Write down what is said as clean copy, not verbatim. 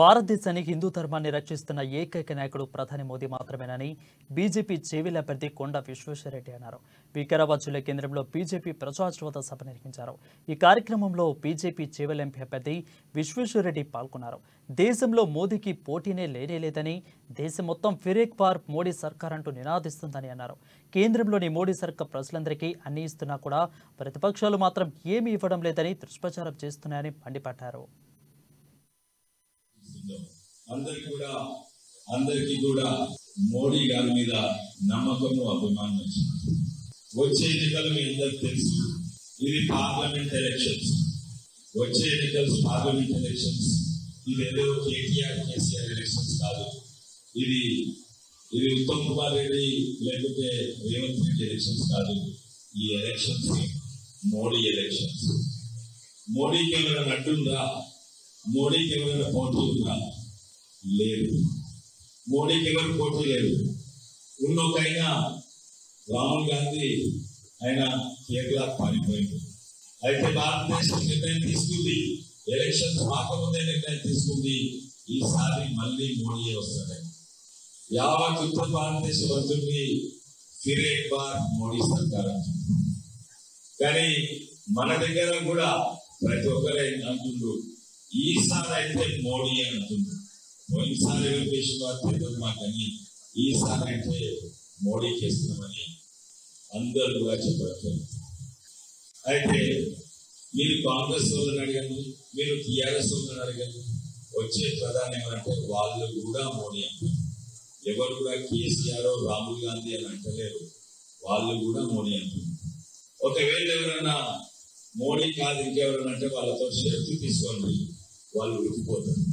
భారతదేశానికి హిందూ ధర్మాన్ని రక్షిస్తున్న ఏకైక నాయకుడు ప్రధాని మోదీ మాత్రమేనని బీజేపీ చేవెళ్ల అభ్యర్థి కొండ విశ్వేశ్వరరెడ్డి అన్నారు. వికారాబాద్ జిల్లా కేంద్రంలో బీజేపీ ప్రజాశ్రోత సభ నిర్వహించారు. ఈ కార్యక్రమంలో బీజేపీ చేవెళ్ల ఎంపీ అభ్యర్థి విశ్వేశ్వరరెడ్డి పాల్గొన్నారు. దేశంలో మోదీకి పోటీనే లేనేలేదని, దేశం మొత్తం ఫిర్ ఏక్ బార్ మోడీ సర్కార్ అంటూ నినాదిస్తుందని అన్నారు. కేంద్రంలోని మోడీ సర్కార్ ప్రజలందరికీ అన్ని ఇస్తున్నా కూడా ప్రతిపక్షాలు మాత్రం ఏమీ ఇవ్వడం లేదని దుష్ప్రచారం చేస్తున్నాయని మండిపడ్డారు. అందరికీ కూడా మోడీ గారి మీద నమ్మకము అభిమానం వచ్చింది. వచ్చే ఎన్నికలు మీ అందరికి తెలుసు, ఇది పార్లమెంట్ ఎలక్షన్స్. వచ్చే ఎన్నికలు పార్లమెంట్ ఎలక్షన్స్. ఇదేదో కేటీఆర్ కేసీఆర్ ఎలక్షన్స్ కాదు. ఇది ఉత్తమ్ కుమార్ రెడ్డి లేకపోతే రేవంత్ రెడ్డి ఎలక్షన్స్ కాదు. ఈ ఎలక్షన్స్ మోడీ ఎలక్షన్స్. మోడీకి ఎవరైనా అడ్డుందా? మోడీకి ఎవరైనా పోటీ ఉందా? లేదు. మోడీకి ఎవరు పోటీ లేదు. ఉన్నొకైనా రాహుల్ గాంధీ ఆయన కేరళ పారిపోయింది. అయితే భారతదేశం నిర్ణయం తీసుకుంది, ఎలక్షన్స్ కాకముందే నిర్ణయం తీసుకుంది, ఈసారి మళ్ళీ మోడీ వస్తాడని. యావత్ ఉత్తర భారతదేశం అంటుంది ఫిర్ ఏక్ బార్ మోడీ సర్కార్ అంటుంది. కానీ మన దగ్గర కూడా ప్రతి ఒక్కరే అంటుండ్రు ఈసారి అయితే మోడీ అని అంటుంది. పోయినసారి ఎవరు చేసిన వారు తెలియదు మాకని, ఈసారి అయితే మోడీకి ఇస్తున్నామని అందరూ కూడా చెప్పడం. అయితే మీరు కాంగ్రెస్ వాళ్ళని అడగండి, మీరు టీఆర్ఎస్ వాళ్ళని అడగండి, వచ్చే ప్రధాని ఏమంటే వాళ్ళు కూడా మోడీ అంటారు. ఎవరు కూడా కేసీఆర్ రాహుల్ గాంధీ అని అంటలేరు, వాళ్ళు కూడా మోడీ అంటారు. ఒకవేళ ఎవరైనా మోడీ కాదు ఇంకెవరైనా అంటే వాళ్ళతో షరతు తీసుకోండి, వాళ్ళు ఉడికిపోతారు.